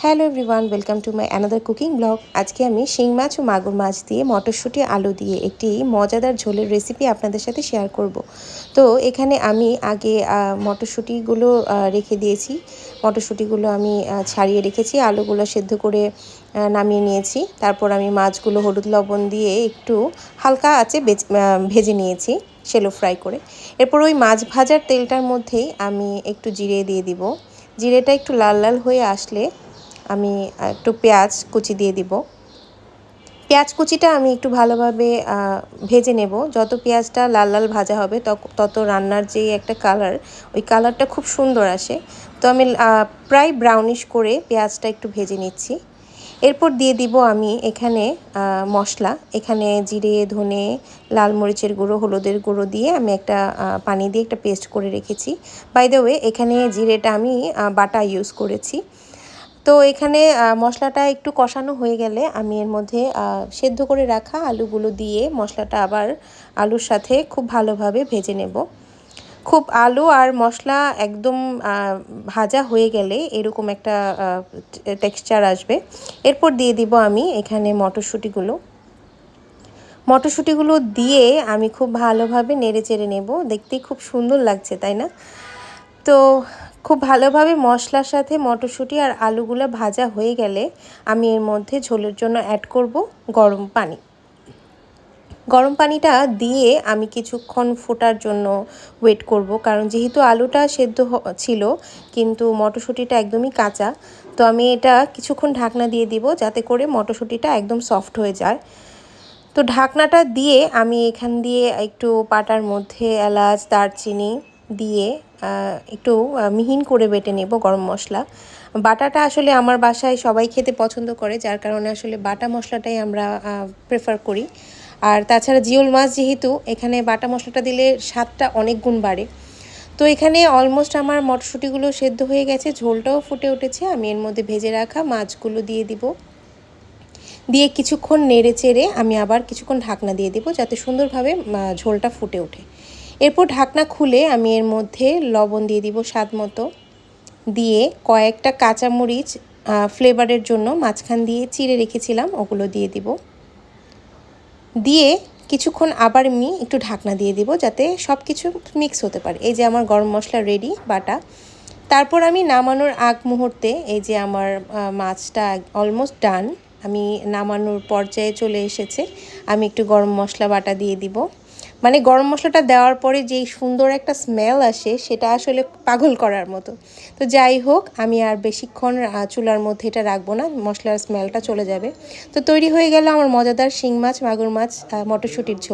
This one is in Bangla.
Hello everyone, welcome to my another cooking blog. আজকে আমি শিং মাছ ও মাগুর মাছ দিয়ে মটরশুঁটি আলু দিয়ে একটি মজাদার ঝোলের রেসিপি আপনাদের সাথে শেয়ার করব। তো এখানে আমি আগে মটরশুঁটিগুলো রেখে দিয়েছি। মটরশুঁটিগুলো আমি ছাড়িয়ে রেখেছি, আলুগুলো সেদ্ধ করে নামিয়ে নিয়েছি। তারপর আমি মাছগুলো হলুদ লবণ দিয়ে একটু হালকা আঁচে ভেজে নিয়েছি, শ্যালো ফ্রাই করে। এরপর ওই মাছ ভাজার তেলটার মধ্যেই আমি একটু জিরে দিয়ে দিব। জিরেটা একটু লাল লাল হয়ে আসলে আমি একটু পেঁয়াজ কুচি দিয়ে দিব। পেঁয়াজ কুচিটা আমি একটু ভালোভাবে ভেজে নেব। যত পেঁয়াজটা লাল লাল ভাজা হবে তত রান্নার যে একটা কালার, ওই কালারটা খুব সুন্দর আসে। তো আমি প্রায় ব্রাউনিশ করে পেঁয়াজটা একটু ভেজে নিচ্ছি। এরপর দিয়ে দিব আমি এখানে মশলা। এখানে জিরে, ধনে, লাল মরিচের গুঁড়ো, হলুদের গুঁড়ো দিয়ে আমি একটা পানি দিয়ে একটা পেস্ট করে রেখেছি। বাই দ্য ওয়ে, এখানে জিরেটা আমি বাটা ইউজ করেছি। তো এখানে মশলাটা একটু কষানো হয়ে গেলে আমি এর মধ্যে সেদ্ধ করে রাখা আলুগুলো দিয়ে মশলাটা আবার আলুর সাথে খুব ভালোভাবে ভেজে নেব। খুব আলু আর মশলা একদম ভাজা হয়ে গেলে এরকম একটা টেক্সচার আসবে। এরপর দিয়ে দিব আমি এখানে মটরশুঁটিগুলো দিয়ে আমি খুব ভালোভাবে নেড়ে চেড়ে নেব। দেখতেই খুব সুন্দর লাগছে, তাই না? তো খুব ভালোভাবে মশলার সাথে মটরশুঁটি আর আলুগুলো ভাজা হয়ে গেলে আমি এর মধ্যে ঝোলের জন্য অ্যাড করব গরম পানি। গরম পানিটা দিয়ে আমি কিছুক্ষণ ফোটার জন্য ওয়েট করব, কারণ যেহেতু আলুটা সেদ্ধ ছিল কিন্তু মটরশুঁটিটা একদমই কাঁচা। তো আমি এটা কিছুক্ষণ ঢাকনা দিয়ে দিব যাতে করে মটরশুঁটিটা একদম সফট হয়ে যায়। তো ঢাকনাটা দিয়ে আমি এখান দিয়ে একটু পাটার মধ্যে এলাচ, দারচিনি দিয়ে একটু মিহিন করে বেটে নেব গরম মশলা। বাটাটা আসলে আমার বাসায় সবাই খেতে পছন্দ করে, যার কারণে আসলে বাটা মশলাটাই আমরা প্রেফার করি। আর তাছাড়া জিওল মাছ যেহেতু, এখানে বাটা মশলাটা দিলে স্বাদটা অনেক গুণ বাড়ে। তো এখানে অলমোস্ট আমার মটরশুঁটিগুলো সেদ্ধ হয়ে গেছে, ঝোলটাও ফুটে উঠেছে। আমি এর মধ্যে ভেজে রাখা মাছগুলো দিয়ে দিব। দিয়ে কিছুক্ষণ নেড়ে চেড়ে আমি আবার কিছুক্ষণ ঢাকনা দিয়ে দেবো যাতে সুন্দরভাবে ঝোলটা ফুটে ওঠে। এরপর ঢাকনা খুলে আমি এর মধ্যে লবণ দিয়ে দিব স্বাদ মতো, দিয়ে কয়েকটা কাঁচামরিচ ফ্লেভারের জন্য মাঝখান দিয়ে চিড়ে রেখেছিলাম ওগুলো দিয়ে দিব। দিয়ে কিছুক্ষণ আবার আমি একটু ঢাকনা দিয়ে দিব যাতে সব কিছু মিক্স হতে পারে। এই যে আমার গরম মশলা রেডি বাটা। তারপর আমি নামানোর আগ মুহূর্তে এই যে আমার মাছটা অলমোস্ট ডান, আমি নামানোর পর্যায়ে চলে এসেছে। আমি একটু গরম মশলা বাটা দিয়ে দিব। মানে গরম মশলাটা দেওয়ার পরে যেই সুন্দর একটা স্মেল আসে সেটা আসলে পাগল করার মতো। তো যাই হোক, আমি আর বেশিক্ষণ চুলার মধ্যে এটা রাখবো না, মশলার স্মেলটা চলে যাবে। তো তৈরি হয়ে গেল আমার মজাদার শিং মাছ, মাগুর মাছ, মটরশুঁটির ঝোল।